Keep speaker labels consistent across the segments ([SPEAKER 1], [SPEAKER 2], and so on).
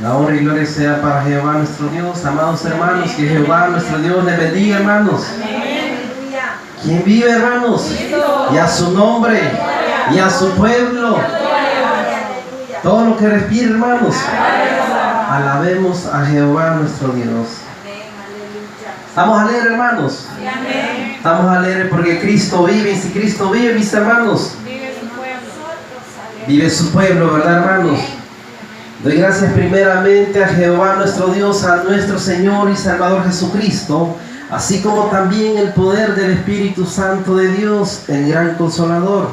[SPEAKER 1] La honra y gloria sea para Jehová nuestro Dios. Amados hermanos, que Jehová nuestro Dios les bendiga, hermanos. ¿Quién vive, hermanos? Y a su nombre, y a su pueblo. Todo lo que respire, hermanos. Alabemos a Jehová nuestro Dios. Estamos alegres, hermanos. Estamos alegres porque Cristo vive. Y si Cristo vive, mis hermanos, vive su pueblo, ¿verdad, hermanos? Doy gracias primeramente a Jehová nuestro Dios, a nuestro Señor y Salvador Jesucristo, así como también el poder del Espíritu Santo de Dios, el gran Consolador.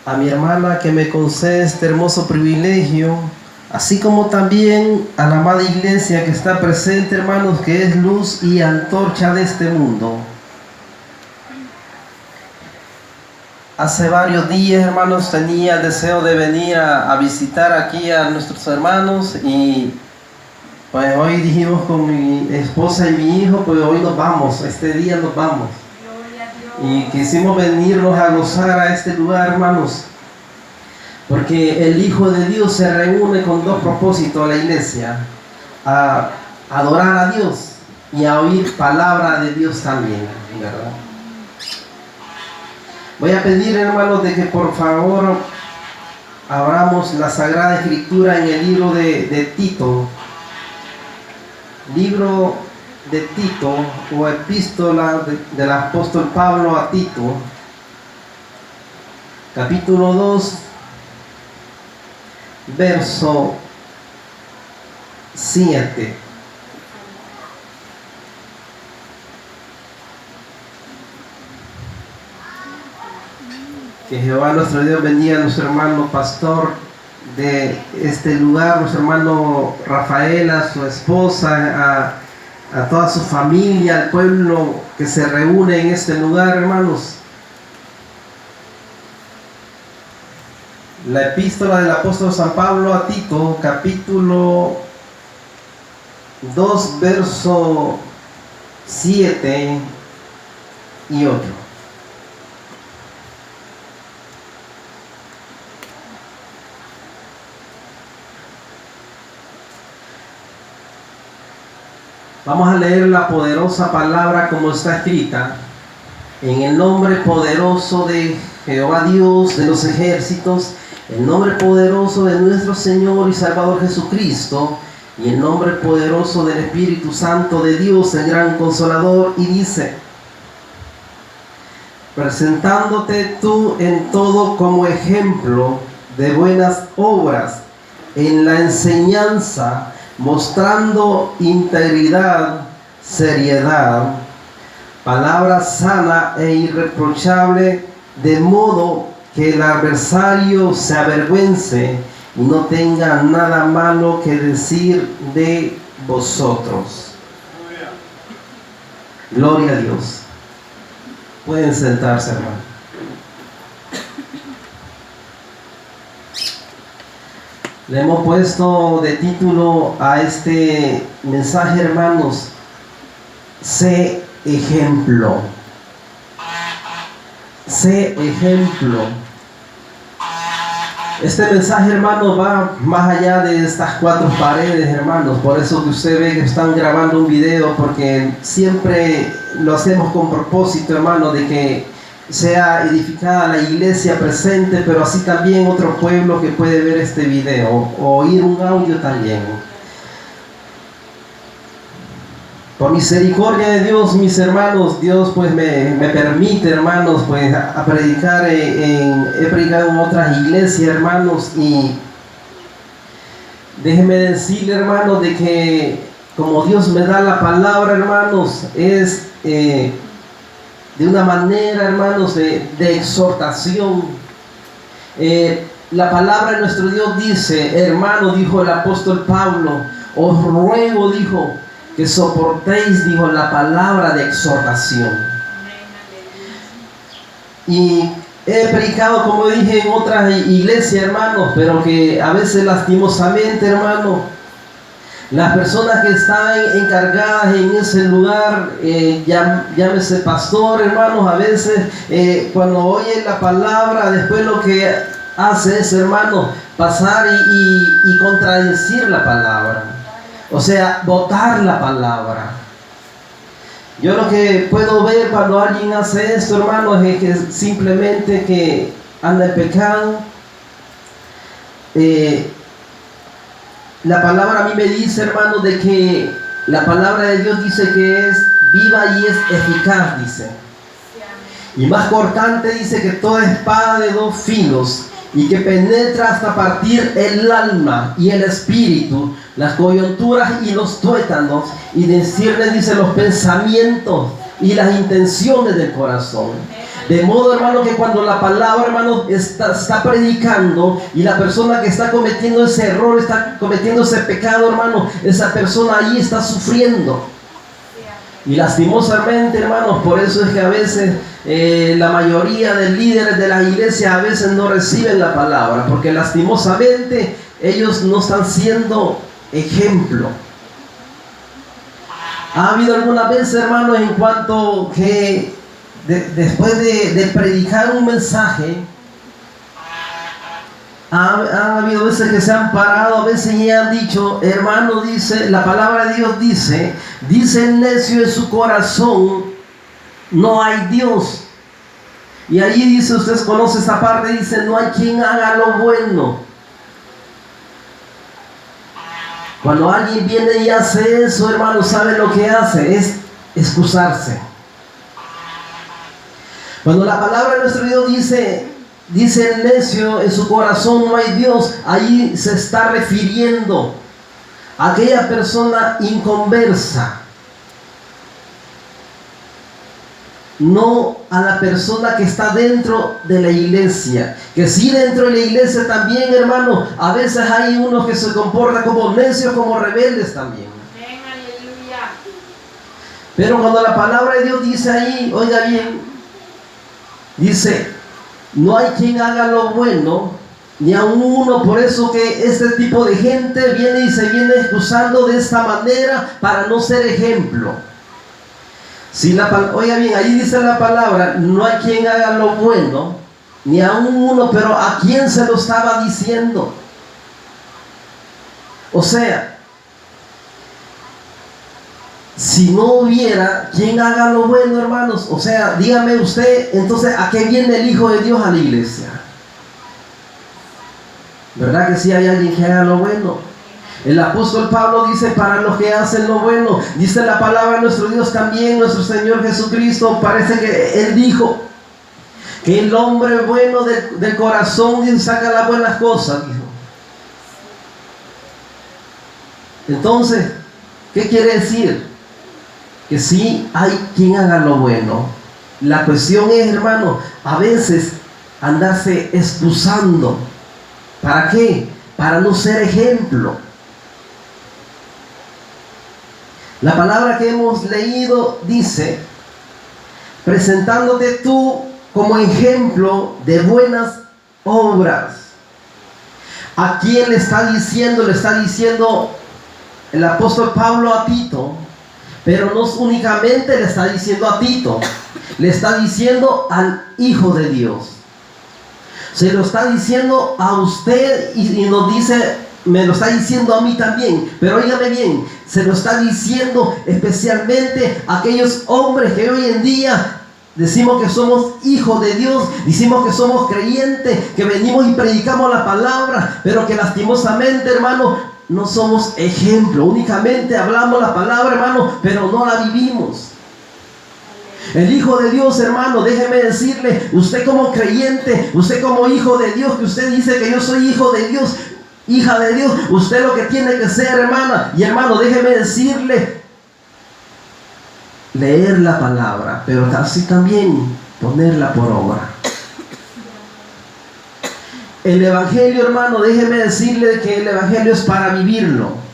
[SPEAKER 1] A mi hermana que me concede este hermoso privilegio, así como también a la amada iglesia que está presente, hermanos, que es luz y antorcha de este mundo. Hace varios días, hermanos, tenía el deseo de venir a visitar aquí a nuestros hermanos y pues hoy dijimos con mi esposa y mi hijo, pues hoy nos vamos, este día nos vamos. Y quisimos venirnos a gozar a este lugar, hermanos, porque el Hijo de Dios se reúne con dos propósitos a la iglesia: a adorar a Dios y a oír palabra de Dios también, ¿verdad? Voy a pedir, hermanos, de que por favor abramos la Sagrada Escritura en el libro de Tito. Libro de Tito, o epístola del apóstol Pablo a Tito, capítulo 2, verso 7. Que Jehová nuestro Dios bendiga a nuestro hermano pastor de este lugar, nuestro hermano Rafael, a su esposa, a toda su familia, al pueblo que se reúne en este lugar, hermanos. La epístola del apóstol San Pablo a Tito, capítulo 2, verso 7 y 8. Vamos a leer la poderosa palabra como está escrita. En el nombre poderoso de Jehová Dios de los ejércitos, el nombre poderoso de nuestro Señor y Salvador Jesucristo, y el nombre poderoso del Espíritu Santo de Dios, el gran Consolador, y dice: presentándote tú en todo como ejemplo de buenas obras, en la enseñanza, mostrando integridad, seriedad, palabra sana e irreprochable, de modo que el adversario se avergüence y no tenga nada malo que decir de vosotros. Gloria a Dios. Pueden sentarse, hermano. Le hemos puesto de título a este mensaje, hermanos: sé ejemplo. Sé ejemplo. Este mensaje, hermanos, va más allá de estas cuatro paredes, hermanos. Por eso que usted ve que están grabando un video, porque siempre lo hacemos con propósito, hermanos, de que sea edificada la iglesia presente, pero así también otro pueblo que puede ver este video o oír un audio también. Por misericordia de Dios, mis hermanos, Dios pues me permite, hermanos, pues a predicar he predicado en otras iglesias, hermanos, y déjenme decirle, hermanos, de que como Dios me da la palabra, hermanos, es de una manera, hermanos, de exhortación. La palabra de nuestro Dios dice: hermano, dijo el apóstol Pablo, os ruego, dijo, que soportéis, dijo, la palabra de exhortación. Y he predicado, como dije, en otras iglesias, hermanos, pero que a veces lastimosamente, hermano, las personas que están encargadas en ese lugar, llámese pastor, hermanos, a veces cuando oyen la palabra, después lo que hace es, hermano, pasar y contradecir la palabra. O sea, botar la palabra. Yo lo que puedo ver cuando alguien hace esto, hermano, es que simplemente que anda en pecado. La palabra a mí me dice, hermano, de que la palabra de Dios dice que es viva y es eficaz, dice. Y más cortante, dice, que toda espada de dos filos, y que penetra hasta partir el alma y el espíritu, las coyunturas y los tuétanos, y discierne, dice, los pensamientos y las intenciones del corazón. De modo, hermano, que cuando la palabra, hermano, está predicando, y la persona que está cometiendo ese error, está cometiendo ese pecado, hermano, esa persona ahí está sufriendo. Y lastimosamente, hermanos, por eso es que a veces la mayoría de líderes de las iglesias a veces no reciben la palabra, porque lastimosamente ellos no están siendo ejemplo. Ha habido alguna vez, hermanos, en cuanto que después de predicar un mensaje, ha habido veces que se han parado, a veces y han dicho, hermano, dice, la palabra de Dios dice el necio en su corazón, no hay Dios. Y ahí dice, ustedes conocen esa parte, dice, no hay quien haga lo bueno. Cuando alguien viene y hace eso, hermano, ¿sabe lo que hace? Es excusarse. Cuando la palabra de nuestro Dios dice el necio en su corazón no hay Dios, ahí se está refiriendo a aquella persona inconversa, no a la persona que está dentro de la iglesia. Que sí, dentro de la iglesia también, hermano, a veces hay unos que se comportan como necios, como rebeldes también. Pero cuando la palabra de Dios dice ahí, oiga bien, dice, no hay quien haga lo bueno, ni aun uno. Por eso que este tipo de gente viene y se viene excusando de esta manera para no ser ejemplo. Oiga bien, ahí dice la palabra, no hay quien haga lo bueno, ni aun uno, pero ¿a quién se lo estaba diciendo? O sea, si no hubiera quien haga lo bueno, hermanos, o sea, dígame usted, entonces, ¿a qué viene el Hijo de Dios a la iglesia? ¿Verdad que sí hay alguien que haga lo bueno? El apóstol Pablo dice, para los que hacen lo bueno, dice la palabra de nuestro Dios también, nuestro Señor Jesucristo, parece que Él dijo que el hombre bueno del corazón saca las buenas cosas, dijo. Entonces, ¿qué quiere decir? Que sí hay quien haga lo bueno. La cuestión es, hermano, a veces andarse excusando. ¿Para qué? Para no ser ejemplo. La palabra que hemos leído dice, presentándote tú como ejemplo de buenas obras. ¿A quién le está diciendo? Le está diciendo el apóstol Pablo a Tito. Pero no únicamente le está diciendo a Tito, le está diciendo al Hijo de Dios. Se lo está diciendo a usted y nos dice, me lo está diciendo a mí también. Pero óigame bien, se lo está diciendo especialmente a aquellos hombres que hoy en día decimos que somos hijos de Dios, decimos que somos creyentes, que venimos y predicamos la palabra, pero que lastimosamente, hermano, no somos ejemplo. Únicamente hablamos la palabra, hermano, pero no la vivimos. El Hijo de Dios, hermano, déjeme decirle, usted como creyente, usted como hijo de Dios, que usted dice que yo soy hijo de Dios, hija de Dios, usted lo que tiene que ser, hermana y hermano, déjeme decirle, leer la palabra, pero así también ponerla por obra. El Evangelio, hermano, déjeme decirle que el Evangelio es para vivirlo.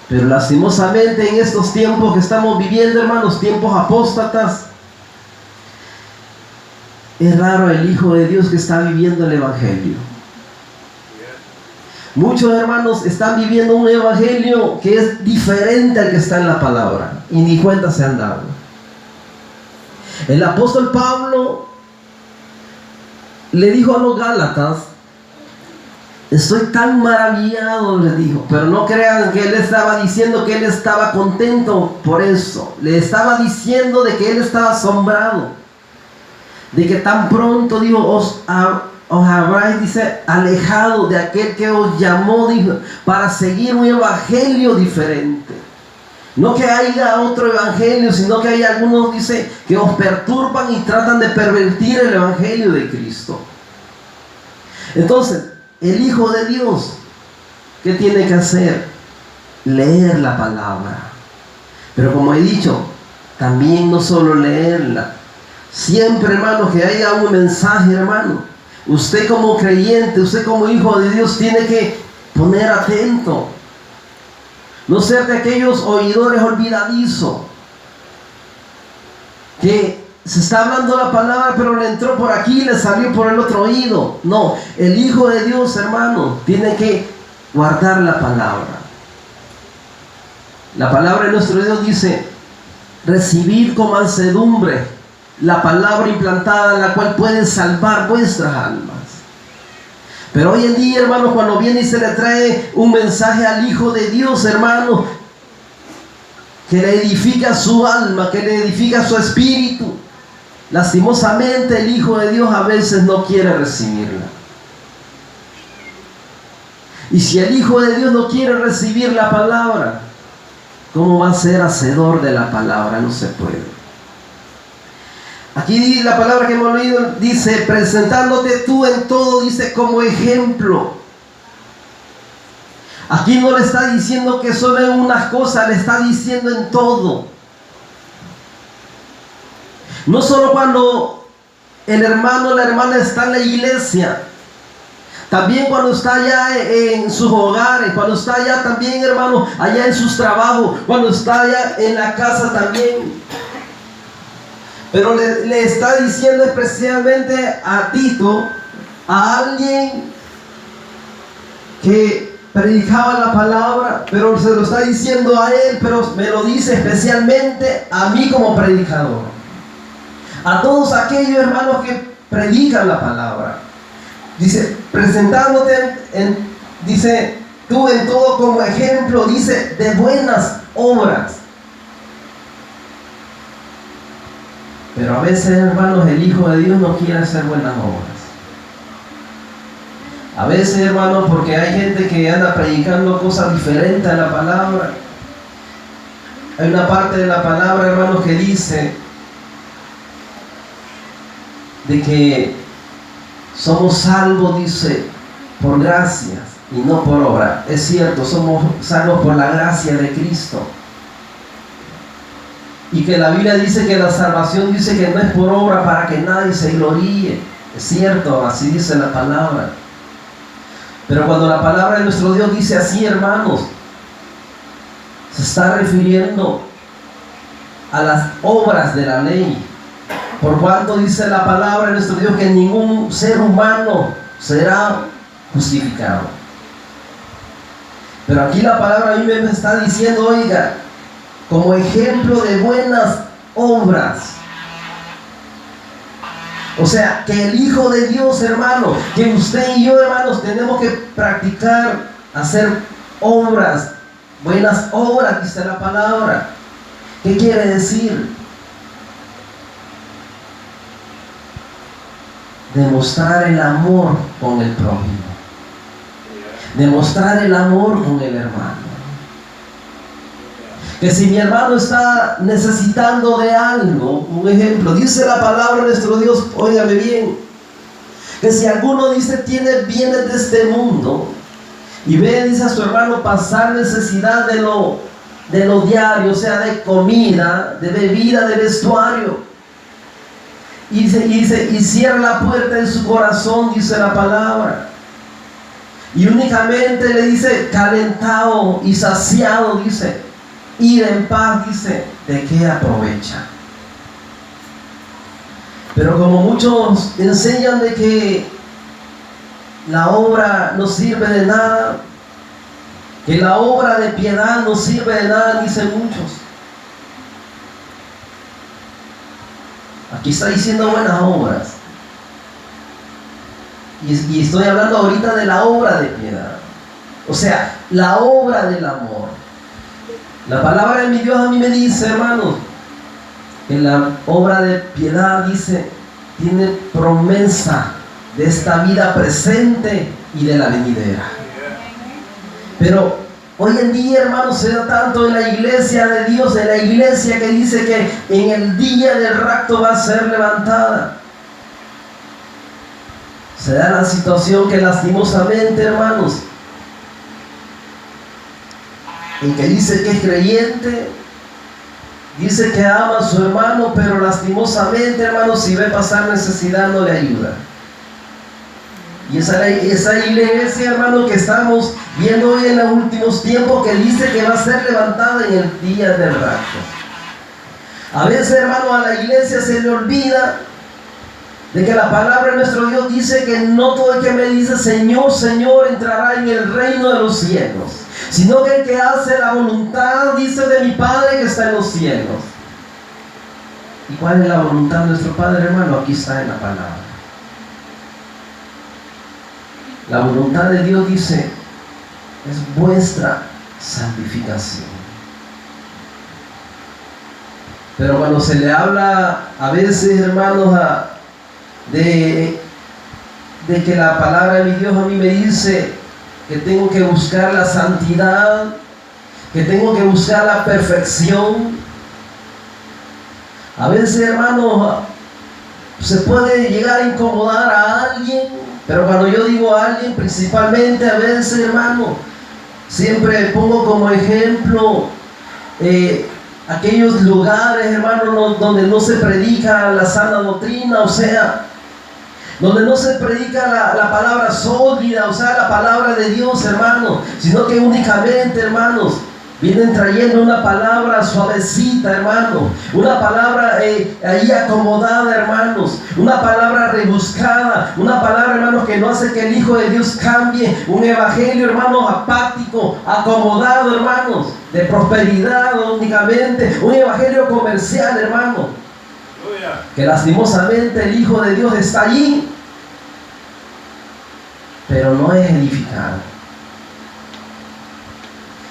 [SPEAKER 1] Pero lastimosamente en estos tiempos que estamos viviendo, hermanos, tiempos apóstatas, es raro el Hijo de Dios que está viviendo el Evangelio. Muchos hermanos están viviendo un Evangelio que es diferente al que está en la palabra y ni cuenta se han dado. El apóstol Pablo le dijo a los Gálatas, estoy tan maravillado, le dijo, pero no crean que él estaba diciendo que él estaba contento por eso. Le estaba diciendo de que él estaba asombrado, de que tan pronto, dijo, os habráis, dice, alejado de aquel que os llamó, dijo, para seguir un evangelio diferente. No que haya otro evangelio, sino que hay algunos, dice, que os perturban y tratan de pervertir el evangelio de Cristo. Entonces, el Hijo de Dios, ¿qué tiene que hacer? Leer la palabra. Pero como he dicho, también no solo leerla. Siempre, hermano, que haya un mensaje, hermano. Usted como creyente, usted como hijo de Dios, tiene que poner atento. No ser de aquellos oidores olvidadizos, que se está hablando la palabra, pero le entró por aquí y le salió por el otro oído. No, el Hijo de Dios, hermano, tiene que guardar la palabra. La palabra de nuestro Dios dice, recibid con mansedumbre la palabra implantada, la cual puede salvar vuestras almas. Pero hoy en día, hermano, cuando viene y se le trae un mensaje al Hijo de Dios, hermano, que le edifica su alma, que le edifica su espíritu, lastimosamente el Hijo de Dios a veces no quiere recibirla. Y si el Hijo de Dios no quiere recibir la palabra, ¿cómo va a ser hacedor de la palabra? No se puede. Aquí la palabra que hemos leído dice, presentándote tú en todo, dice, como ejemplo. Aquí no le está diciendo que solo en unas cosas, le está diciendo en todo. No solo cuando el hermano o la hermana está en la iglesia, también cuando está allá en sus hogares, cuando está allá también, hermano, allá en sus trabajos, cuando está allá en la casa también. Pero le está diciendo especialmente a Tito, a alguien que predicaba la palabra, pero se lo está diciendo a él, pero me lo dice especialmente a mí como predicador. A todos aquellos hermanos que predican la palabra. Dice, presentándote, dice, tú en todo como ejemplo, dice, de buenas obras. Pero a veces, hermanos, el Hijo de Dios no quiere hacer buenas obras. A veces, hermanos, porque hay gente que anda predicando cosas diferentes a la palabra. Hay una parte de la palabra, hermanos, que dice de que somos salvos, dice, por gracia y no por obra. Es cierto, somos salvos por la gracia de Cristo. Y que la Biblia dice que la salvación dice que no es por obra para que nadie se gloríe. Es cierto, así dice la palabra. Pero cuando la palabra de nuestro Dios dice así, hermanos, se está refiriendo a las obras de la ley. Por cuanto dice la palabra de nuestro Dios que ningún ser humano será justificado. Pero aquí la palabra a mí me está diciendo, oiga, como ejemplo de buenas obras. O sea, que el Hijo de Dios, hermano, que usted y yo, hermanos, tenemos que practicar, hacer obras, buenas obras, dice la palabra. ¿Qué quiere decir? Demostrar el amor con el prójimo. Demostrar el amor con el hermano. Que si mi hermano está necesitando de algo, un ejemplo, dice la palabra de nuestro Dios, óigame bien, que si alguno dice tiene bienes de este mundo y ve, dice a su hermano, pasar necesidad de lo diario, o sea, de comida, de bebida, de vestuario, y cierra la puerta en su corazón, dice la palabra, y únicamente le dice calentado y saciado, dice, ir en paz, dice, ¿de qué aprovecha? Pero como muchos enseñan de que la obra no sirve de nada, que la obra de piedad no sirve de nada, dicen muchos. Aquí está diciendo buenas obras. Y estoy hablando ahorita de la obra de piedad. O sea, la obra del amor. La palabra de mi Dios a mí me dice, hermanos, que la obra de piedad, dice, tiene promesa de esta vida presente y de la venidera. Pero hoy en día, hermanos, se da tanto en la iglesia de Dios, en la iglesia que dice que en el día del rapto va a ser levantada. Se da la situación que lastimosamente, hermanos, el que dice que es creyente, dice que ama a su hermano, pero lastimosamente, hermanos, si ve pasar necesidad no le ayuda. Y esa iglesia, hermano, que estamos viendo hoy en los últimos tiempos, que dice que va a ser levantada en el día del rapto. A veces, hermano, a la iglesia se le olvida de que la palabra de nuestro Dios dice que no todo el que me dice Señor, Señor entrará en el reino de los cielos, sino que el que hace la voluntad, dice, de mi Padre que está en los cielos. ¿Y cuál es la voluntad de nuestro Padre, hermano? Aquí está en la palabra. La voluntad de Dios, dice, es vuestra santificación. Pero cuando se le habla a veces, hermanos, de que la palabra de mi Dios a mí me dice que tengo que buscar la santidad, que tengo que buscar la perfección. A veces, hermanos, se puede llegar a incomodar a alguien, pero cuando yo digo a alguien, principalmente a veces, hermano, siempre pongo como ejemplo aquellos lugares, hermano, donde no se predica la sana doctrina, o sea, donde no se predica la palabra sólida, o sea, la palabra de Dios, hermano, sino que únicamente, hermanos, vienen trayendo una palabra suavecita, hermano, una palabra ahí acomodada, hermanos, una palabra rebuscada, una palabra, hermanos, que no hace que el Hijo de Dios cambie, un evangelio, hermanos, apático, acomodado, hermanos, de prosperidad únicamente, un evangelio comercial, hermano, que lastimosamente el Hijo de Dios está allí, pero no es edificado.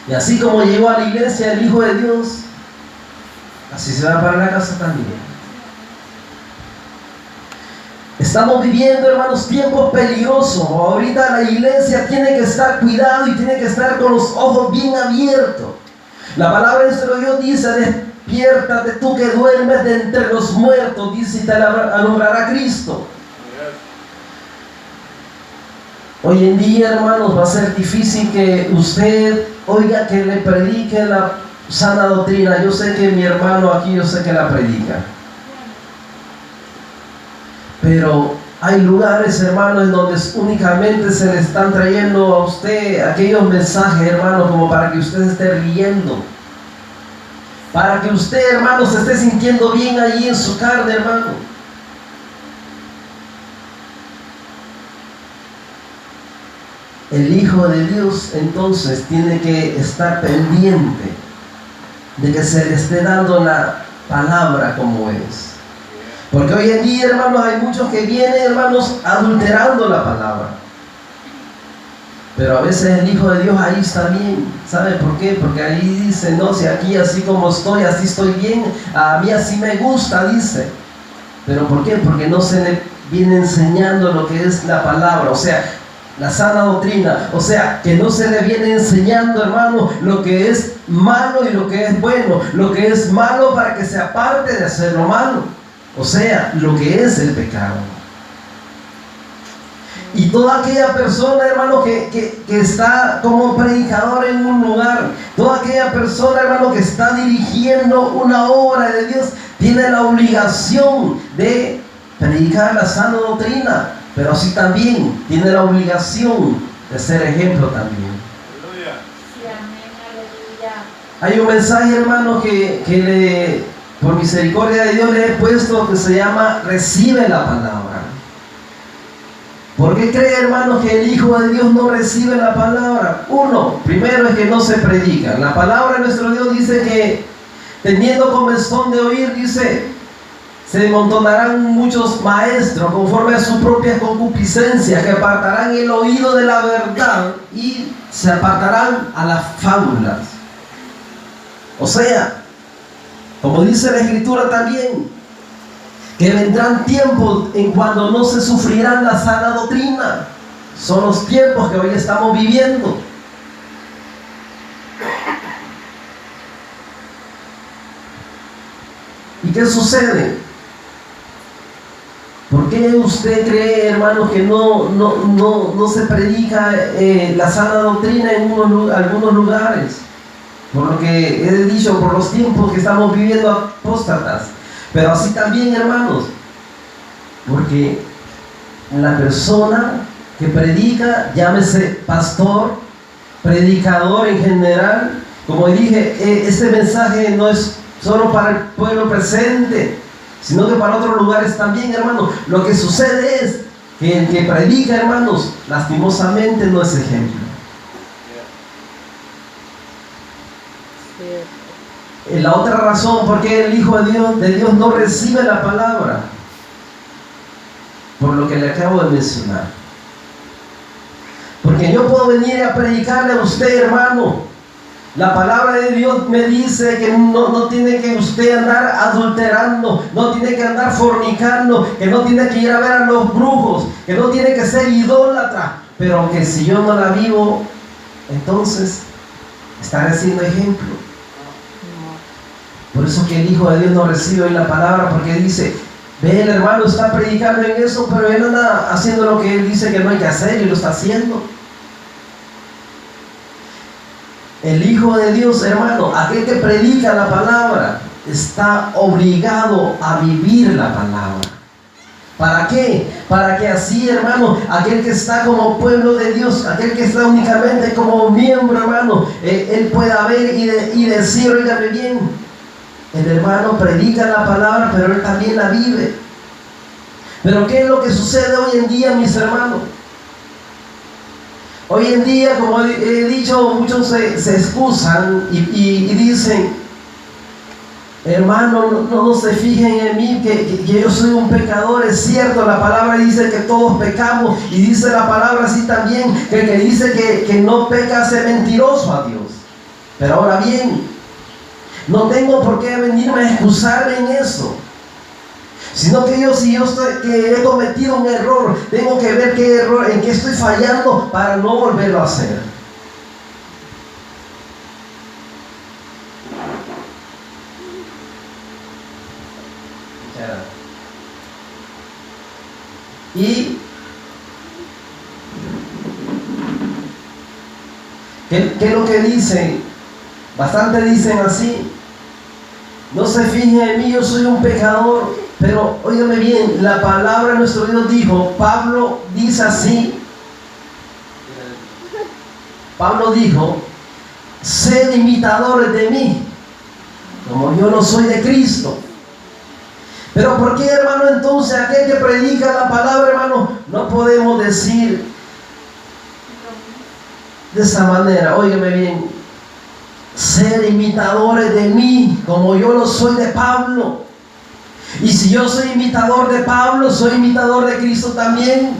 [SPEAKER 1] Y así como llegó a la iglesia el Hijo de Dios, así se va para la casa también. Estamos viviendo, hermanos, tiempos peligrosos. Ahorita la iglesia tiene que estar cuidado y tiene que estar con los ojos bien abiertos. La palabra de nuestro Dios dice: despiértate tú que duermes de entre los muertos, dice, y te alumbrará Cristo. Hoy en día, hermanos, va a ser difícil que usted oiga que le predique la sana doctrina. Yo sé que mi hermano aquí, yo sé que la predica. Pero hay lugares, hermanos, en donde únicamente se le están trayendo a usted aquellos mensajes, hermanos, como para que usted esté riendo. Para que usted, hermano, se esté sintiendo bien allí en su carne, hermano. El Hijo de Dios entonces tiene que estar pendiente de que se le esté dando la palabra como es. Porque hoy en día, hermanos, hay muchos que vienen, hermanos, adulterando la palabra. Pero a veces el Hijo de Dios ahí está bien. ¿Sabe por qué? Porque ahí dice: no, si aquí así como estoy, así estoy bien, a mí así me gusta, dice. ¿Pero por qué? Porque no se le viene enseñando lo que es la palabra, o sea, la sana doctrina, o sea, que no se le viene enseñando, hermano, lo que es malo y lo que es bueno, lo que es malo para que se aparte de hacer lo malo, o sea, lo que es el pecado. Y toda aquella persona, hermano, que está como predicador en un lugar, toda aquella persona, hermano, que está dirigiendo una obra de Dios, tiene la obligación de predicar la sana doctrina, pero así también tiene la obligación de ser ejemplo también. Hay un mensaje, hermano, que por misericordia de Dios le he puesto, que se llama: recibe la palabra. ¿Por qué cree, hermano, que el Hijo de Dios no recibe la palabra? Primero es que no se predica. La palabra de nuestro Dios dice que, teniendo comezón de oír, dice, se amontonarán muchos maestros conforme a su propia concupiscencia, que apartarán el oído de la verdad y se apartarán a las fábulas. O sea, como dice la Escritura también, que vendrán tiempos en cuando no se sufrirán la sana doctrina. Son los tiempos que hoy estamos viviendo. ¿Y qué sucede? ¿Por qué usted cree, hermanos, que no se predica la sana doctrina en algunos lugares? Por lo que he dicho, por los tiempos que estamos viviendo apóstatas. Pero así también, hermanos, porque la persona que predica, llámese pastor, predicador en general, como dije, este mensaje no es solo para el pueblo presente, sino que para otros lugares también, hermanos. Lo que sucede es que el que predica, hermanos, lastimosamente no es ejemplo. La otra razón por qué el Hijo de Dios no recibe la palabra, por lo que le acabo de mencionar. Porque yo puedo venir a predicarle a usted, hermano. La palabra de Dios me dice que no tiene que usted andar adulterando, no tiene que andar fornicando, que no tiene que ir a ver a los brujos, que no tiene que ser idólatra. Pero que si yo no la vivo, entonces estaré siendo ejemplo. Por eso que el Hijo de Dios no recibe la palabra, porque dice, ve, el hermano está predicando en eso, pero él anda haciendo lo que él dice que no hay que hacer y lo está haciendo. El Hijo de Dios, hermano, aquel que predica la palabra, está obligado a vivir la palabra. ¿Para qué? Para que así, hermano, aquel que está como pueblo de Dios, aquel que está únicamente como miembro, hermano, él pueda ver y decir, óigame bien, el hermano predica la palabra, pero él también la vive. Pero ¿qué es lo que sucede hoy en día, mis hermanos? Hoy en día, como he dicho, muchos se excusan y dicen, hermano, no se fijen en mí, que yo soy un pecador. Es cierto, la palabra dice que todos pecamos, y dice la palabra así también, que el que dice que no peca hace mentiroso a Dios. Pero ahora bien, no tengo por qué venirme a excusarme en eso, sino que si yo que he cometido un error, tengo que ver qué error, en qué estoy fallando para no volverlo a hacer. Y ¿qué es lo que dicen? Bastante dicen así: no se fijen en mí, yo soy un pecador. Pero óigame bien, la palabra de nuestro Dios dijo, Pablo dice así, Pablo dijo, sed imitadores de mí, como yo no soy de Cristo. Pero ¿por qué, hermano, entonces aquel que predica la palabra, hermano, no podemos decir de esa manera? Óigame bien, ser imitadores de mí, como yo lo soy de Pablo. Y si yo soy imitador de Pablo, soy imitador de Cristo también.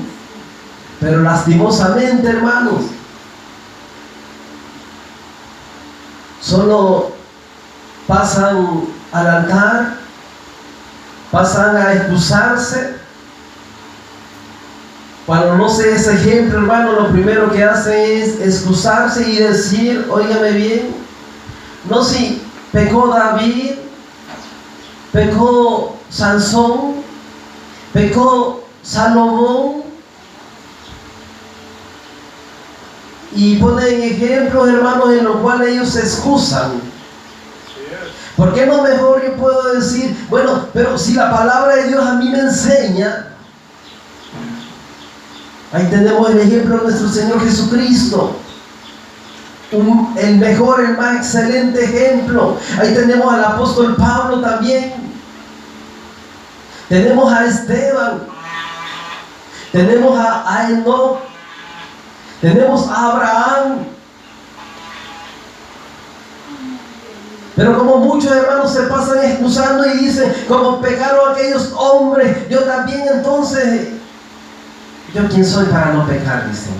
[SPEAKER 1] Pero lastimosamente, hermanos, solo pasan al altar, pasan a excusarse. Cuando no se es ejemplo, hermano, lo primero que hace es excusarse y decir, óigame bien, no, si pecó David, pecó Sansón, pecó Salomón, y ponen ejemplos, hermanos, en los cuales ellos se excusan. ¿Por qué no mejor yo puedo decir, bueno, pero si la palabra de Dios a mí me enseña? Ahí tenemos el ejemplo de nuestro Señor Jesucristo, el mejor, el más excelente ejemplo. Ahí tenemos al apóstol Pablo también. Tenemos a Esteban, tenemos a Enoc, tenemos a Abraham. Pero como muchos hermanos se pasan excusando y dicen, como pecaron aquellos hombres, yo también, entonces, ¿yo quién soy para no pecar? Dicen.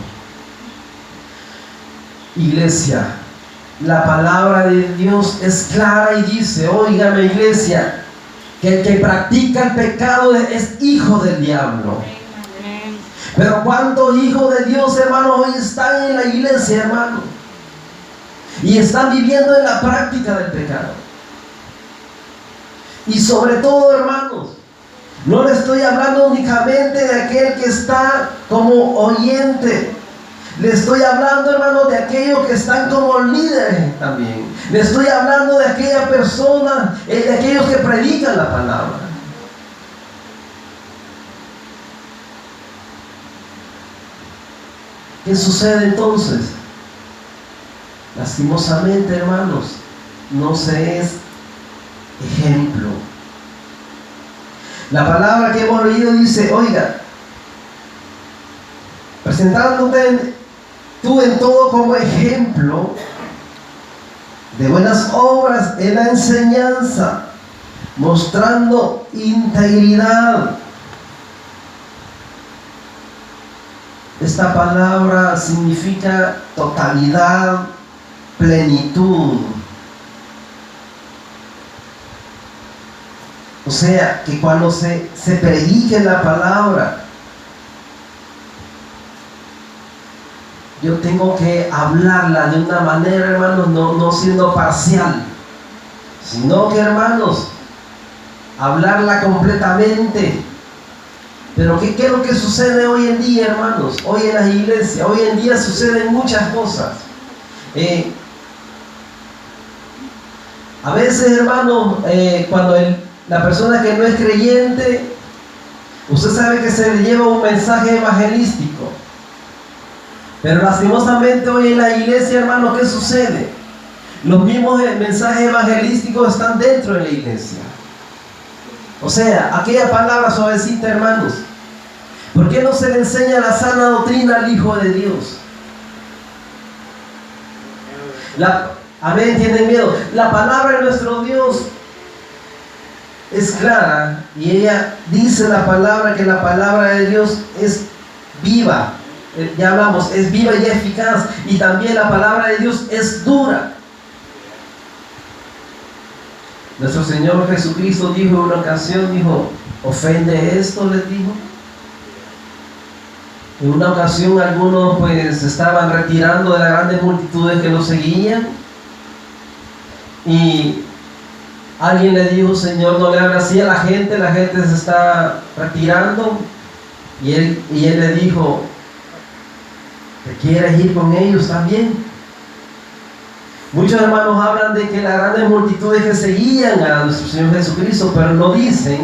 [SPEAKER 1] Iglesia, la palabra de Dios es clara y dice, óigame iglesia, que el que practica el pecado es hijo del diablo. Pero ¿cuántos hijos de Dios, hermanos, hoy están en la iglesia, hermanos? Y están viviendo en la práctica del pecado. Y sobre todo, hermanos, no le estoy hablando únicamente de aquel que está como oyente. Le estoy hablando, hermanos, de aquellos que están como líderes también. Le estoy hablando de aquella persona, de aquellos que predican la palabra. ¿Qué sucede entonces? Lastimosamente, hermanos, no se es ejemplo. La palabra que hemos leído dice, oiga, presentándote tú en todo como ejemplo de buenas obras en la enseñanza, mostrando integridad. Esta palabra significa totalidad, plenitud. O sea, que cuando se predique la palabra, yo tengo que hablarla de una manera, hermanos, no siendo parcial, sino que, hermanos, hablarla completamente. Pero ¿qué es lo que sucede hoy en día, hermanos? Hoy en las iglesias, hoy en día suceden muchas cosas. A veces, hermanos, cuando la persona que no es creyente, usted sabe que se le lleva un mensaje evangelístico. Pero lastimosamente hoy en la iglesia, hermanos, ¿qué sucede? Los mismos mensajes evangelísticos están dentro de la iglesia. O sea, aquella palabra suavecita, hermanos. ¿Por qué no se le enseña la sana doctrina al Hijo de Dios? Amén, ¿tienen miedo? La palabra de nuestro Dios es clara y ella dice la palabra que la palabra de Dios es viva. Ya hablamos, es viva y eficaz, y también la palabra de Dios es dura. Nuestro Señor Jesucristo dijo en una ocasión, dijo, ¿ofende esto?, les dijo. En una ocasión algunos pues estaban retirando de las grandes multitudes que lo seguían, y alguien le dijo, Señor, no le hagas así a la gente se está retirando. Y él le dijo, ¿te quieres ir con ellos también? Muchos hermanos hablan de que las grandes multitudes que seguían a nuestro Señor Jesucristo, pero no dicen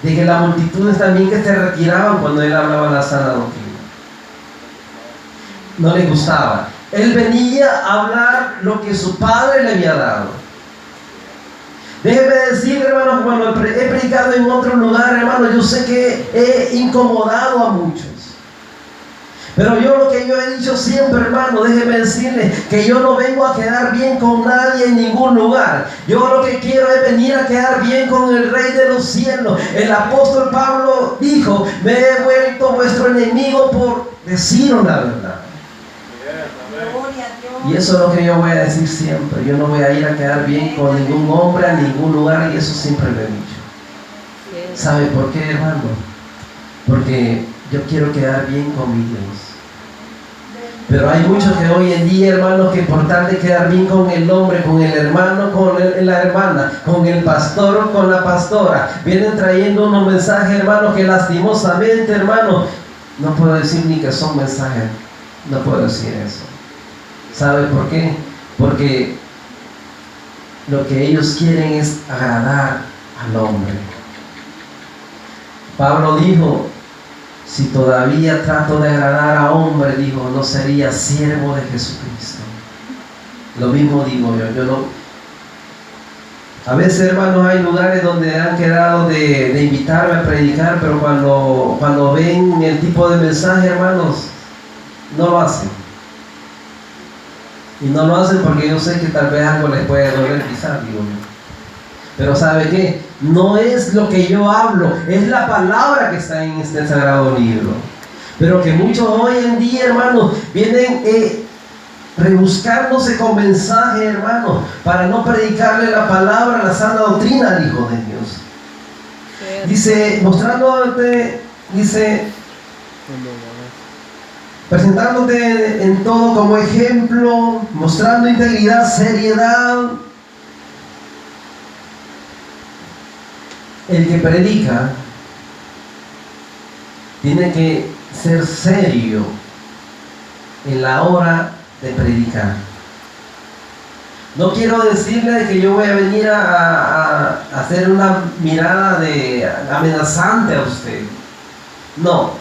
[SPEAKER 1] de que las multitudes también que se retiraban cuando Él hablaba la sana doctrina. No le gustaba. Él venía a hablar lo que su Padre le había dado. Déjeme decir, hermanos, cuando he predicado en otro lugar, hermanos, yo sé que he incomodado a muchos. Pero lo que yo he dicho siempre, hermano, déjeme decirle que yo no vengo a quedar bien con nadie en ningún lugar. Yo lo que quiero es venir a quedar bien con el Rey de los cielos. El apóstol Pablo dijo, me he vuelto vuestro enemigo por deciros la verdad. Y eso es lo que yo voy a decir siempre. Yo no voy a ir a quedar bien con ningún hombre, a ningún lugar, y eso siempre lo he dicho. ¿Sabe por qué, hermano? Porque yo quiero quedar bien con mi Dios. Pero hay muchos que hoy en día, hermanos, que por tal de quedar bien con el hombre, con el hermano, con la hermana, con el pastor o con la pastora, vienen trayendo unos mensajes, hermanos, que lastimosamente, hermanos, no puedo decir ni que son mensajes. No puedo decir eso. ¿Sabe por qué? Porque lo que ellos quieren es agradar al hombre. Pablo dijo, si todavía trato de agradar a hombre, dijo, no sería siervo de Jesucristo. Lo mismo digo yo no. A veces, hermanos, hay lugares donde han quedado de invitarme a predicar, pero cuando ven el tipo de mensaje, hermanos, no lo hacen. Y no lo hacen porque yo sé que tal vez algo les puede doler quizás, digo yo. Pero ¿sabe qué? No es lo que yo hablo, es la palabra que está en este sagrado libro. Pero que muchos hoy en día, hermanos, vienen rebuscándose con mensaje, hermanos, para no predicarle la palabra, la sana doctrina al Hijo de Dios. Dice, mostrándote, dice, presentándote en todo como ejemplo, mostrando integridad, seriedad. El que predica tiene que ser serio en la hora de predicar. No quiero decirle que yo voy a venir a hacer una mirada amenazante a usted. No,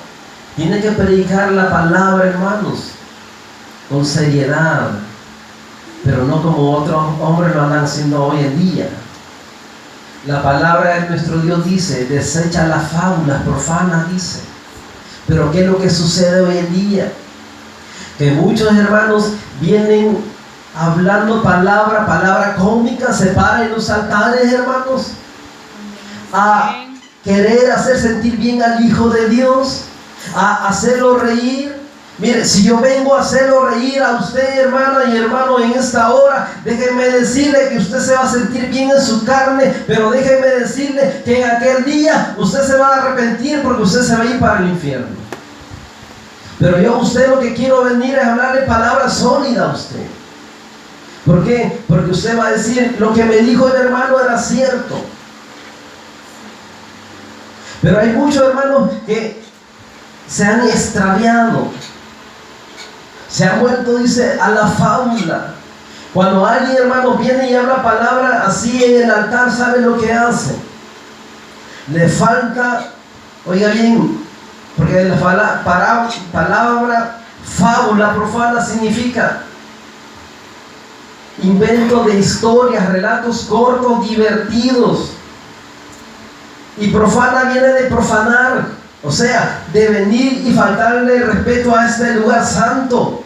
[SPEAKER 1] tiene que predicar la palabra, hermanos, con seriedad, pero no como otros hombres lo andan haciendo hoy en día. La palabra de nuestro Dios dice, desecha las fábulas profanas, dice. Pero ¿qué es lo que sucede hoy en día? Que muchos hermanos vienen hablando palabra cómica, se paran en los altares, hermanos, a querer hacer sentir bien al Hijo de Dios, a hacerlo reír. Mire, si yo vengo a hacerlo reír a usted, hermana y hermano, en esta hora, déjeme decirle que usted se va a sentir bien en su carne, pero déjeme decirle que en aquel día usted se va a arrepentir porque usted se va a ir para el infierno. Pero yo a usted lo que quiero venir es hablarle palabras sólidas a usted. ¿Por qué? Porque usted va a decir, lo que me dijo el hermano era cierto. Pero hay muchos hermanos que se han extraviado. Se han vuelto, dice, a la fábula. Cuando alguien, hermano, viene y habla palabra así en el altar, ¿sabe lo que hace? Le falta, oiga bien, porque la palabra fábula profana significa invento de historias, relatos cortos, divertidos. Y profana viene de profanar, o sea, de venir y faltarle respeto a este lugar santo.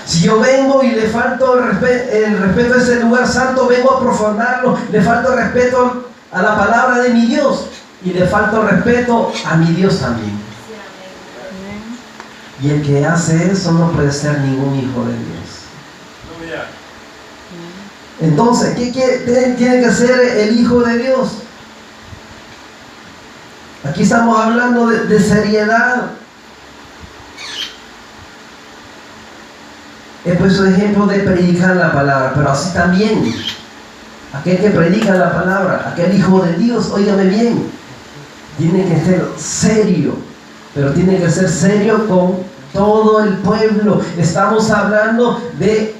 [SPEAKER 1] Si yo vengo y le falto el respeto a ese lugar santo, vengo a profanarlo, le falto respeto a la palabra de mi Dios y le falto respeto a mi Dios también. Y el que hace eso no puede ser ningún hijo de Dios. Entonces, ¿qué tiene que hacer el Hijo de Dios? Aquí estamos hablando de seriedad. He puesto ejemplo de predicar la palabra, pero así también, aquel que predica la palabra, aquel Hijo de Dios, óigame bien, tiene que ser serio, pero tiene que ser serio con todo el pueblo. Estamos hablando de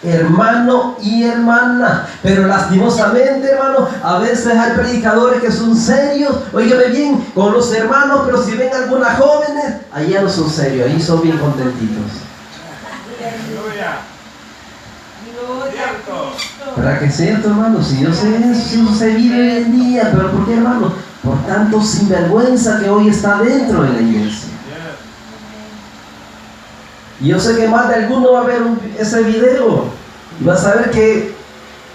[SPEAKER 1] hermano y hermana, pero lastimosamente, hermano, a veces hay predicadores que son serios, óigame bien, con los hermanos, pero si ven algunas jóvenes, ahí ya no son serios, ahí son bien contentitos. ¿Verdad que es cierto, hermano? Si yo sé eso se vive hoy en día, pero ¿por qué, hermano? Por tanto sinvergüenza que hoy está dentro de la iglesia. Y yo sé que más de alguno va a ver ese video y va a saber que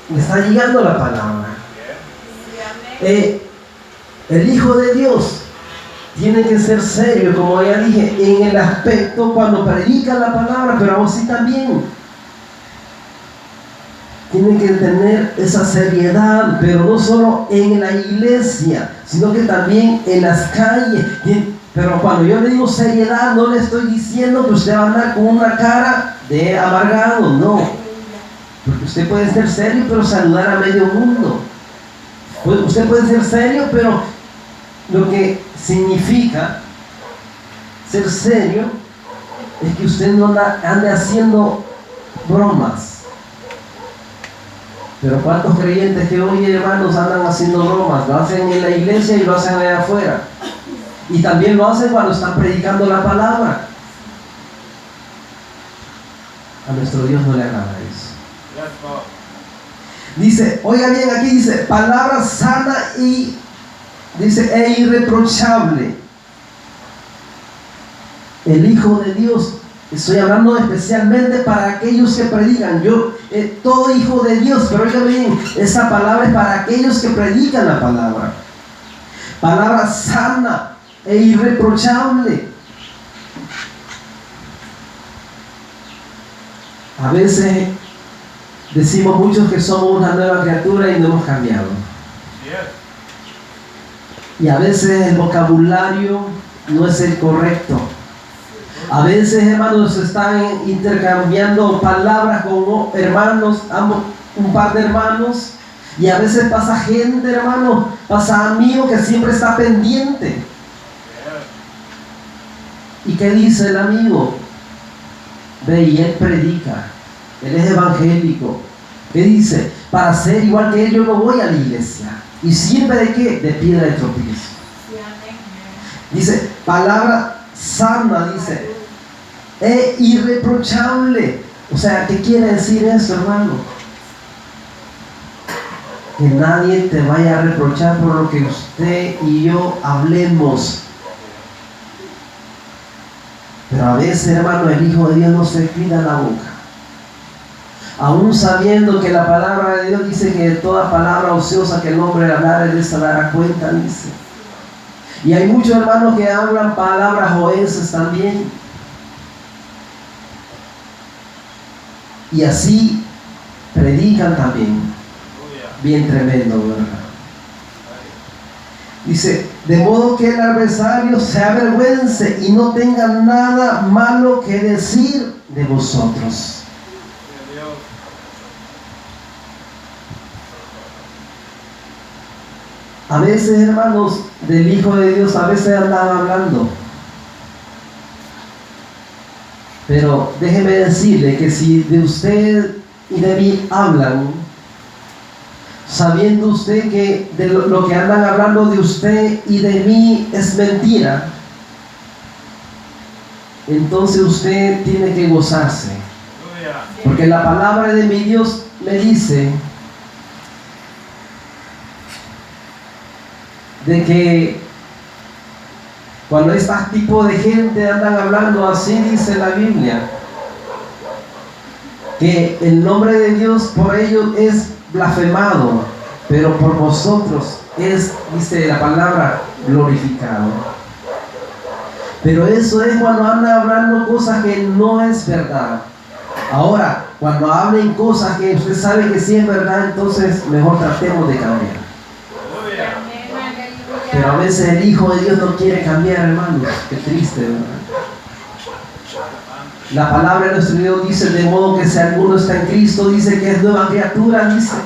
[SPEAKER 1] le está llegando la palabra. El Hijo de Dios tiene que ser serio, como ya dije, en el aspecto cuando predica la palabra, pero aún así también tiene que tener esa seriedad, pero no solo en la iglesia, sino que también en las calles. Pero cuando yo le digo seriedad, no le estoy diciendo que usted va a andar con una cara de amargado, no. Porque usted puede ser serio, pero saludar a medio mundo. Usted puede ser serio, pero lo que significa ser serio es que usted no ande haciendo bromas. Pero ¿cuántos creyentes que hoy, hermanos, andan haciendo bromas? Lo hacen en la iglesia y lo hacen allá afuera. Y también lo hacen cuando están predicando la palabra. A nuestro Dios no le agrada eso. Dice, oiga bien, aquí dice, palabra sana y, dice, e irreprochable. El Hijo de Dios Estoy hablando especialmente para aquellos que predican. Yo, todo hijo de Dios, pero oigan bien, esa palabra es para aquellos que predican la palabra. Palabra sana e irreprochable. A veces decimos muchos que somos una nueva criatura y no hemos cambiado. Y a veces el vocabulario no es el correcto. A veces, hermanos, están intercambiando palabras con hermanos, un par de hermanos, y a veces pasa gente, hermanos, pasa amigo que siempre está pendiente. ¿Y qué dice el amigo? Ve, y él predica, él es evangélico. ¿Qué dice? Para ser igual que él, yo no voy a la iglesia. ¿Y siempre de qué? De piedra de tropiezo. Dice, palabra sana, dice, es irreprochable. O sea, ¿qué quiere decir eso, hermano? Que nadie te vaya a reprochar por lo que usted y yo hablemos. Pero a veces, hermano, el Hijo de Dios no se cuida la boca. Aún sabiendo que la palabra de Dios dice que toda palabra ociosa que el hombre hablara, él se dará cuenta, dice. Y hay muchos hermanos que hablan palabras oeces también. Y así predican también. Bien tremendo, ¿verdad? Dice, de modo que el adversario se avergüence y no tenga nada malo que decir de vosotros. A veces, hermanos, del Hijo de Dios, a veces andaba hablando. Pero déjeme decirle que si de usted y de mí hablan, sabiendo usted que de lo que andan hablando de usted y de mí es mentira, entonces usted tiene que gozarse. Porque la palabra de mi Dios me dice de que cuando este tipo de gente andan hablando así, dice la Biblia, que el nombre de Dios por ellos es blasfemado, pero por vosotros es, dice la palabra, glorificado. Pero eso es cuando andan hablando cosas que no es verdad. Ahora, cuando hablen cosas que usted sabe que sí es verdad, entonces mejor tratemos de cambiar. Pero a veces el Hijo de Dios no quiere cambiar, hermanos. Qué triste, ¿verdad? La palabra de nuestro Dios dice, de modo que si alguno está en Cristo, dice que es nueva criatura, dice.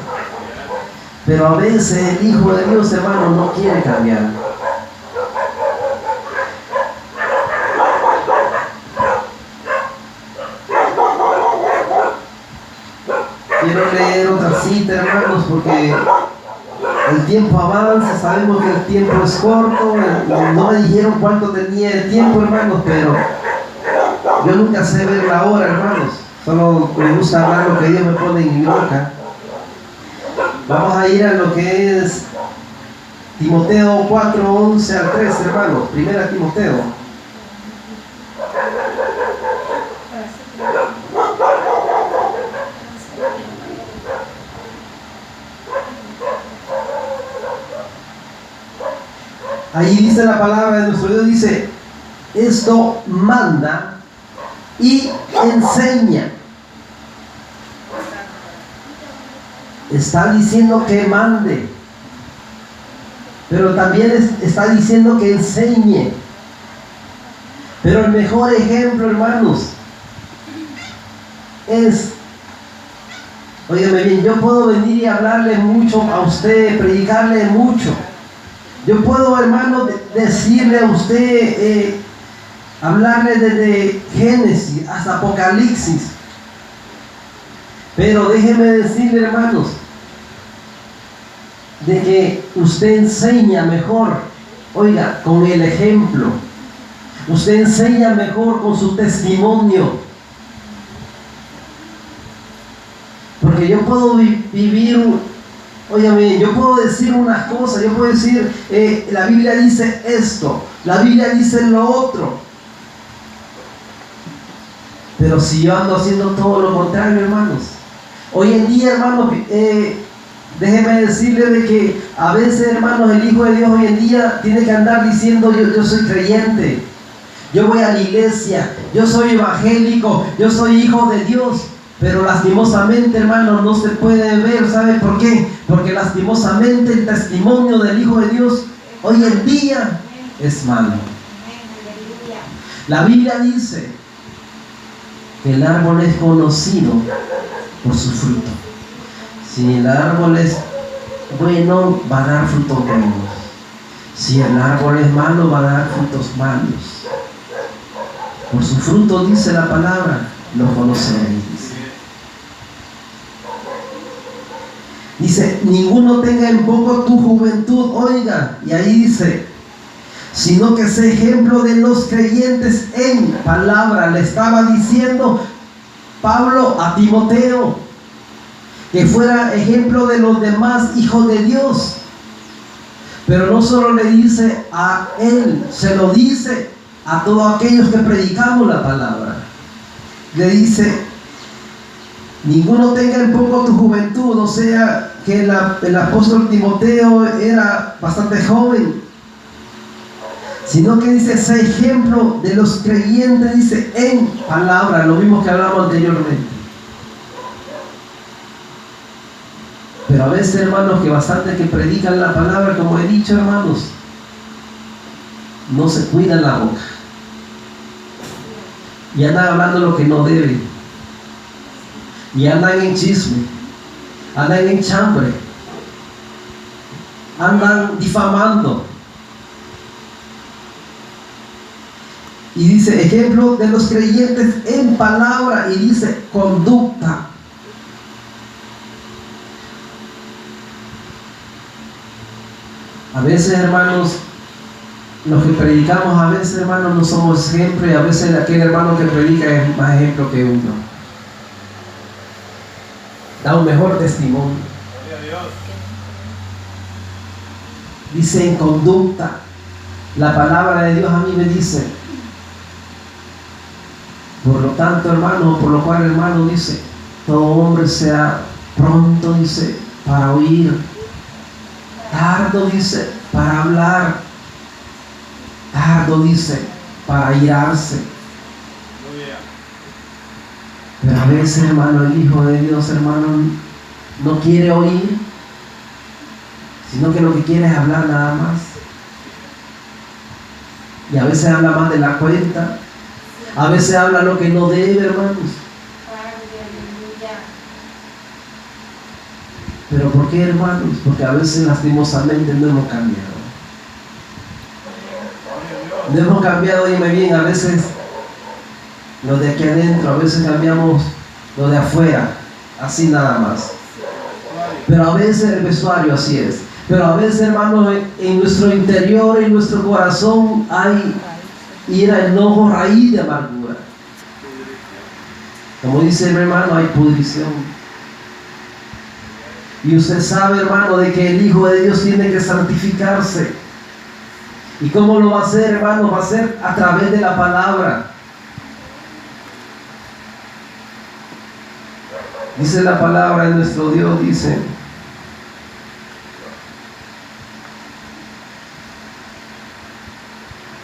[SPEAKER 1] Pero a veces el Hijo de Dios, hermano, no quiere cambiar. Quiero leer otra cita, hermanos, porque el tiempo avanza, sabemos que el tiempo es corto. No me dijeron cuánto tenía el tiempo, hermanos, pero yo nunca sé ver la hora, hermanos. Solo me gusta hablar lo que Dios me pone en mi boca. Vamos a ir a lo que es Timoteo 4, 11 al 13, hermanos. Primera Timoteo. Ahí dice la palabra de nuestro Dios, dice, esto manda y enseña. Está diciendo que mande, pero también está diciendo que enseñe. Pero el mejor ejemplo, hermanos, es, óigame bien, yo puedo venir y hablarle mucho a usted, predicarle mucho. Yo puedo, hermano, decirle a usted, hablarle desde Génesis hasta Apocalipsis. Pero déjeme decirle, hermanos, de que usted enseña mejor, oiga, con el ejemplo. Usted enseña mejor con su testimonio. Porque yo puedo vivir... Óyame, yo puedo decir unas cosas, yo puedo decir, la Biblia dice esto, la Biblia dice lo otro. Pero si yo ando haciendo todo lo contrario, hermanos. Hoy en día, hermanos, déjeme decirle de que a veces, hermanos, el Hijo de Dios hoy en día tiene que andar diciendo: yo soy creyente, yo voy a la iglesia, yo soy evangélico, yo soy hijo de Dios. Pero lastimosamente, hermanos, no se puede ver. ¿Sabe por qué? Porque lastimosamente el testimonio del Hijo de Dios hoy en día es malo. La Biblia dice que el árbol es conocido por su fruto. Si el árbol es bueno, va a dar frutos buenos. Si el árbol es malo, va a dar frutos malos. Por su fruto, dice la palabra, lo conoceréis. Dice: ninguno tenga en poco tu juventud, oiga, y ahí dice, sino que sea ejemplo de los creyentes en palabra. Le estaba diciendo Pablo a Timoteo que fuera ejemplo de los demás hijos de Dios. Pero no solo le dice a él, se lo dice a todos aquellos que predicamos la palabra. Le dice: ninguno tenga en poco tu juventud. O sea que el apóstol Timoteo era bastante joven, sino que dice: sé ejemplo de los creyentes, dice, en palabra, lo mismo que hablamos anteriormente. Pero a veces, hermanos, que bastante que predican la palabra, como he dicho, hermanos, no se cuidan la boca y andan hablando lo que no deben, y andan en chisme, andan en chambre, andan difamando. Y dice: ejemplo de los creyentes en palabra, y dice conducta. A veces, hermanos, los que predicamos, a veces, hermanos, no somos ejemplo, y a veces aquel hermano que predica es más ejemplo que uno. Da un mejor testimonio. Dice en conducta. La palabra de Dios a mí me dice: por lo tanto, hermano, por lo cual, hermano, dice, todo hombre sea pronto, dice, para oír, tardo, dice, para hablar, tardo, dice, para airarse. Pero a veces, hermano, el Hijo de Dios, hermano, no quiere oír, sino que lo que quiere es hablar nada más. Y a veces habla más de la cuenta. A veces habla lo que no debe, hermanos. ¿Pero por qué, hermanos? Porque a veces lastimosamente no hemos cambiado. No hemos cambiado, dime bien, a veces lo de aquí adentro, a veces cambiamos lo de afuera, así nada más. Pero a veces el vestuario así es. Pero a veces, hermanos, en nuestro interior, en nuestro corazón hay ira, enojo, raíz de amargura. Como dice el hermano, hay pudrición. Y usted sabe, hermano, de que el Hijo de Dios tiene que santificarse. ¿Y cómo lo va a hacer, hermano? Va a ser a través de la palabra. Dice la palabra de nuestro Dios, dice: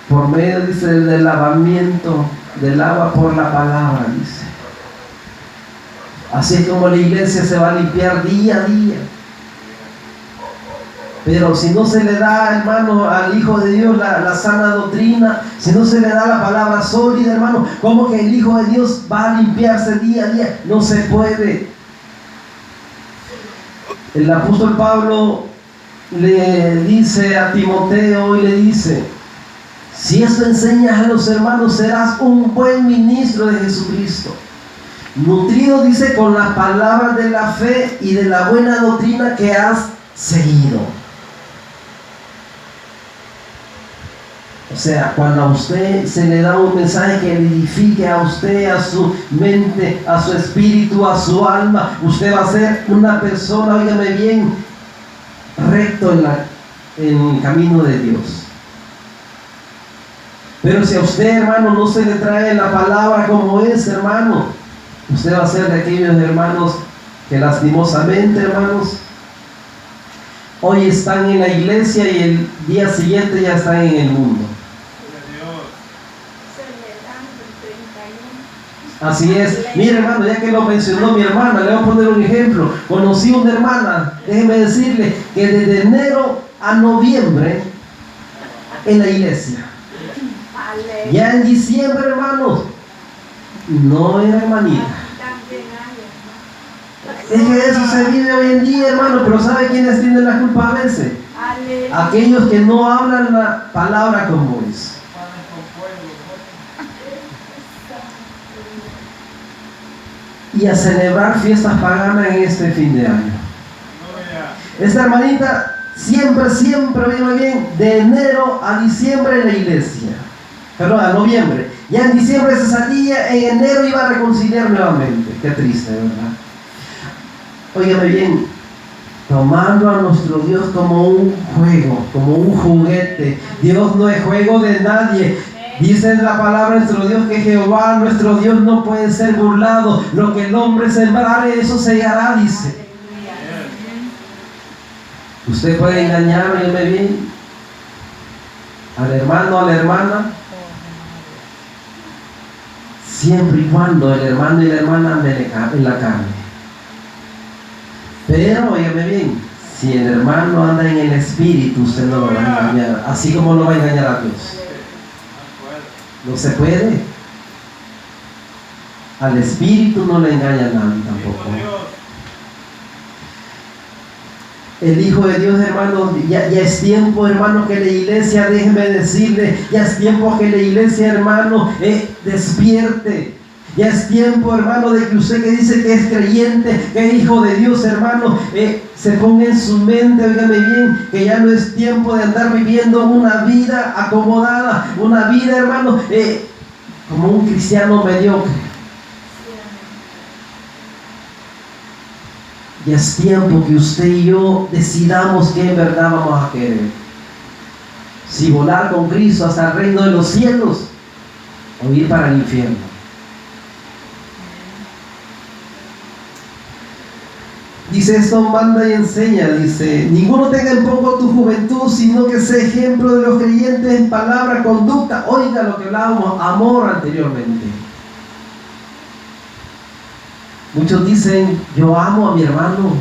[SPEAKER 1] por medio, dice, del lavamiento del agua por la palabra, dice. Así es como la iglesia se va a limpiar día a día. Pero si no se le da, hermano, al Hijo de Dios la sana doctrina, si no se le da la palabra sólida, hermano, ¿cómo que el Hijo de Dios va a limpiarse día a día? No se puede. El apóstol Pablo le dice a Timoteo y le dice: si esto enseñas a los hermanos, serás un buen ministro de Jesucristo, nutrido, dice, con las palabras de la fe y de la buena doctrina que has seguido. O sea, cuando a usted se le da un mensaje que edifique a usted, a su mente, a su espíritu, a su alma, usted va a ser una persona, óigame bien, recto en el camino de Dios. Pero si a usted, hermano, no se le trae la palabra como es, hermano, usted va a ser de aquellos hermanos que lastimosamente, hermanos, hoy están en la iglesia y el día siguiente ya están en el mundo. Así es. Mire, hermano, ya que lo mencionó mi hermana, le voy a poner un ejemplo. Conocí una hermana, déjeme decirle, que desde enero a noviembre en la iglesia. Ya en diciembre, hermanos, no era hermanita. Es que eso se vive hoy en día, hermano, pero ¿sabe quiénes tienen la culpa a veces? Aquellos que no hablan la palabra como es. Y a celebrar fiestas paganas en este fin de año. Esta hermanita siempre, oígame bien, de enero a diciembre en la iglesia. Perdón, a noviembre. Ya en diciembre se salía, en enero iba a reconciliar nuevamente. Qué triste, ¿verdad? Óigame bien, tomando a nuestro Dios como un juego, como un juguete. Dios no es juego de nadie. Dice en la palabra nuestro Dios que Jehová, nuestro Dios, no puede ser burlado. Lo que el hombre sembrare, eso segará, dice. Usted puede engañar, óigame bien, al hermano, a la hermana, siempre y cuando el hermano y la hermana anden en la carne. Pero, óigame bien, si el hermano anda en el espíritu, usted no lo va a engañar, así como lo va a engañar a Dios. No se puede. Al espíritu no le engaña a nadie tampoco. El Hijo de Dios, hermano, ya es tiempo, hermano, que la iglesia, déjeme decirle, ya es tiempo que la iglesia, hermano, despierte. Ya es tiempo, hermano, de que usted que dice que es creyente, que es hijo de Dios, hermano, se ponga en su mente, óigame bien, que ya no es tiempo de andar viviendo una vida acomodada, una vida, hermano, como un cristiano mediocre. Ya es tiempo que usted y yo decidamos qué en verdad vamos a querer. Si volar con Cristo hasta el reino de los cielos o ir para el infierno. Dice esto, manda y enseña, dice, ninguno tenga en poco tu juventud, sino que sea ejemplo de los creyentes en palabra, conducta. Oiga lo que hablábamos, amor anteriormente. Muchos dicen, yo amo a mi hermano,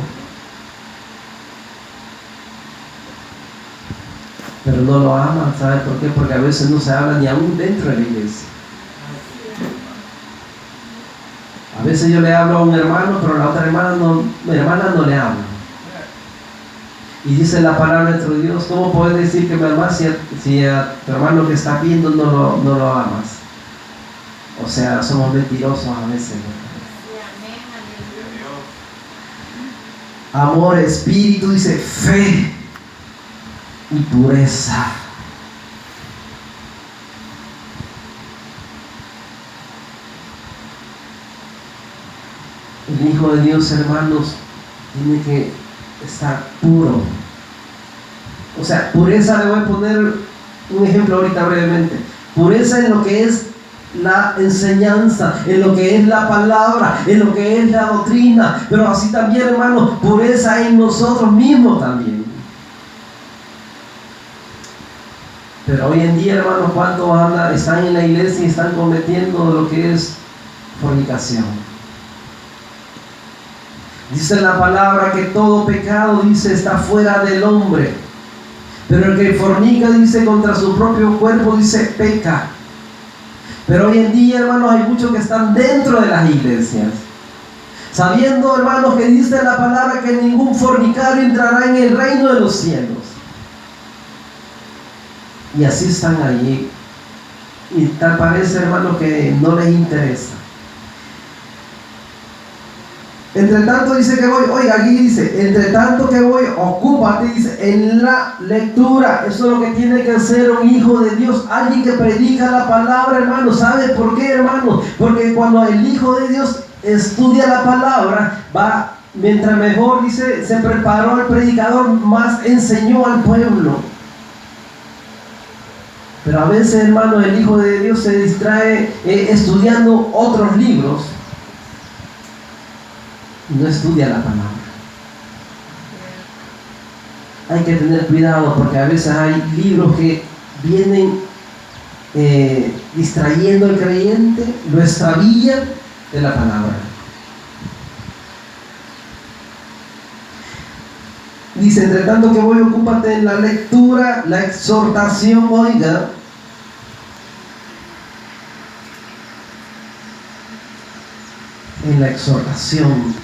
[SPEAKER 1] pero no lo aman. ¿Sabe por qué? Porque a veces no se habla ni aún dentro de la iglesia. A veces yo le hablo a un hermano, pero la otra hermana no le habla. Y dice la palabra de nuestro Dios, ¿cómo puedes decir que me amas si a tu hermano que está viendo no lo amas? O sea, somos mentirosos a veces, ¿no? Amor, espíritu, dice fe y pureza. El Hijo de Dios, hermanos, tiene que estar puro. O sea, pureza, le voy a poner un ejemplo ahorita brevemente. Pureza en lo que es la enseñanza, en lo que es la palabra, en lo que es la doctrina, pero así también, hermanos, pureza en nosotros mismos también. Pero hoy en día, hermanos, ¿cuántos están en la iglesia y están cometiendo lo que es fornicación? Dice la palabra que todo pecado, dice, está fuera del hombre, pero el que fornica, dice, contra su propio cuerpo, dice, peca. Pero hoy en día, hermanos, hay muchos que están dentro de las iglesias, sabiendo, hermanos, que dice la palabra que ningún fornicario entrará en el reino de los cielos. Y así están allí. Y tal parece, hermanos, que no les interesa. Entre tanto dice que voy, oiga, aquí dice, entre tanto que voy, ocúpate, dice, en la lectura. Eso es lo que tiene que hacer un hijo de Dios, alguien que predica la palabra, hermano. ¿Sabe por qué, hermano? Porque cuando el Hijo de Dios estudia la palabra, va, mientras mejor, dice, se preparó el predicador, más enseñó al pueblo. Pero a veces, hermano, el Hijo de Dios se distrae estudiando otros libros y no estudia la palabra. Hay que tener cuidado porque a veces hay libros que vienen distrayendo al creyente, lo extravían de la palabra. Dice, entre tanto que voy, ocúpate en la lectura, la exhortación, oiga. En la exhortación.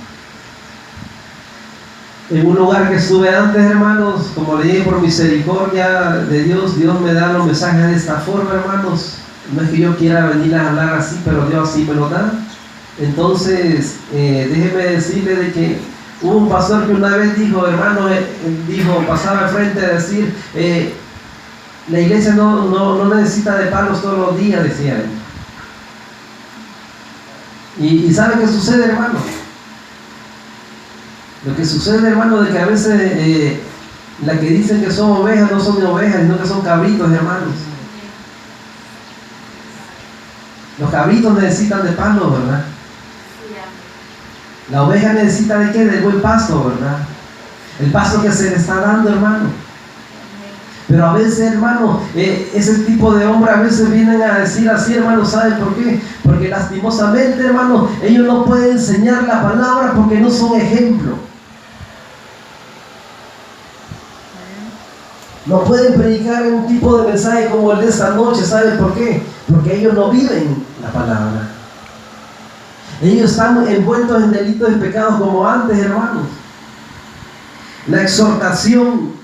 [SPEAKER 1] En un lugar que estuve antes, hermanos, como le dije, por misericordia de Dios, Dios me da los mensajes de esta forma, hermanos. No es que yo quiera venir a hablar así, pero Dios así me lo da. Entonces, déjeme decirle de que hubo un pastor que una vez dijo, hermano, pasaba al frente a decir, la iglesia no necesita de palos todos los días, decía él. ¿Y sabe qué sucede, hermano? Lo que sucede, hermano, de que a veces las que dicen que son ovejas no son ovejas, sino que son cabritos, hermanos. Los cabritos necesitan de palos, ¿verdad? La oveja necesita de qué? Del buen pasto, ¿verdad? El pasto que se le está dando, hermano. Pero a veces, hermano, ese tipo de hombres a veces vienen a decir así, hermano, ¿saben por qué? Porque lastimosamente, hermano, ellos no pueden enseñar la palabra porque no son ejemplo. No pueden predicar un tipo de mensaje como el de esta noche, ¿saben por qué? Porque ellos no viven la palabra. Ellos están envueltos en delitos y pecados como antes, hermanos. La exhortación.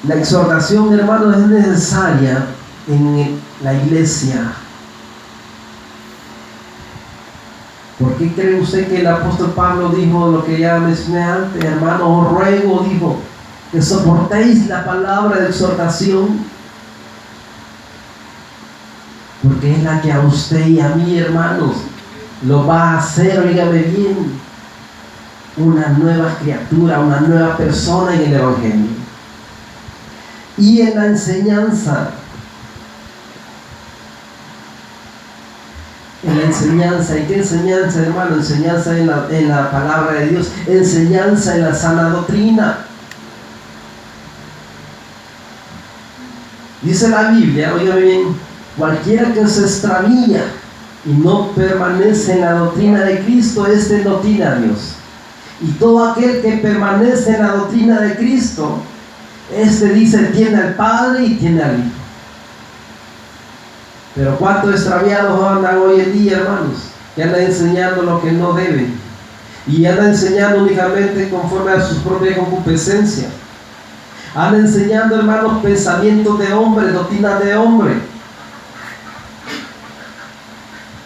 [SPEAKER 1] La exhortación, hermanos, es necesaria en la iglesia. ¿Por qué cree usted que el apóstol Pablo dijo lo que ya mencioné antes? Hermano, os ruego, dijo, que soportéis la palabra de exhortación, porque es la que a usted y a mí, hermanos, lo va a hacer, oígame bien, una nueva criatura, una nueva persona en el Evangelio. Y en la enseñanza. En la enseñanza, ¿y qué enseñanza, hermano? Enseñanza en la palabra de Dios, enseñanza en la sana doctrina. Dice la Biblia, oígame bien, cualquiera que se extravía y no permanece en la doctrina de Cristo, este no tiene a Dios. Y todo aquel que permanece en la doctrina de Cristo, este dice, tiene al Padre y tiene al Hijo. Pero cuántos extraviados andan hoy en día, hermanos, que andan enseñando lo que no deben y andan enseñando únicamente conforme a sus propias concupiscencias. Andan enseñando, hermanos, pensamientos de hombre, doctrinas de hombre.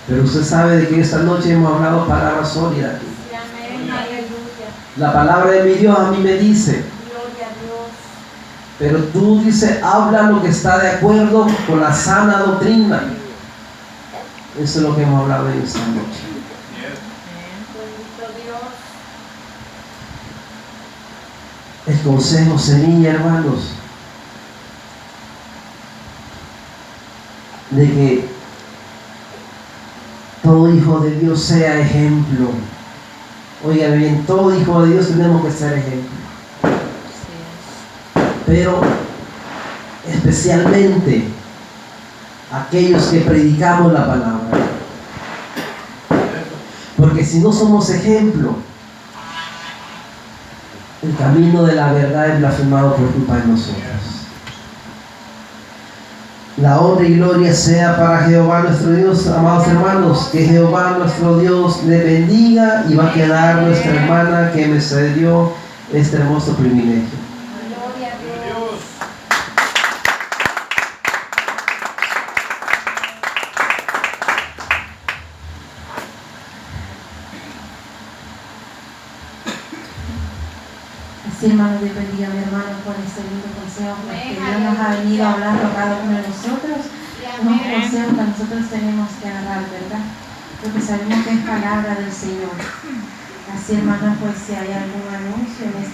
[SPEAKER 1] Pero usted sabe de que esta noche hemos hablado palabras sólidas aquí. La palabra de mi Dios a mí me dice, pero tú, dice, habla lo que está de acuerdo con la sana doctrina. Eso es lo que hemos hablado en esta noche. El consejo sería, hermanos, de que todo hijo de Dios sea ejemplo. Oiga bien, todo hijo de Dios tenemos que ser ejemplo. Pero especialmente aquellos que predicamos la palabra. Porque si no somos ejemplo, el camino de la verdad es blasfemado por culpa de nosotros. La honra y gloria sea para Jehová nuestro Dios, amados hermanos. Que Jehová nuestro Dios le bendiga, y va a quedar nuestra hermana que me cedió este hermoso privilegio.
[SPEAKER 2] Sí, hermano, Dios bendiga a mi hermano por este lindo consejo, porque Dios nos ha venido hablando a cada uno de nosotros, unos consejos que nosotros tenemos que agarrar, ¿verdad? Porque sabemos que es palabra del Señor. Así, hermano, pues si hay algún anuncio en esta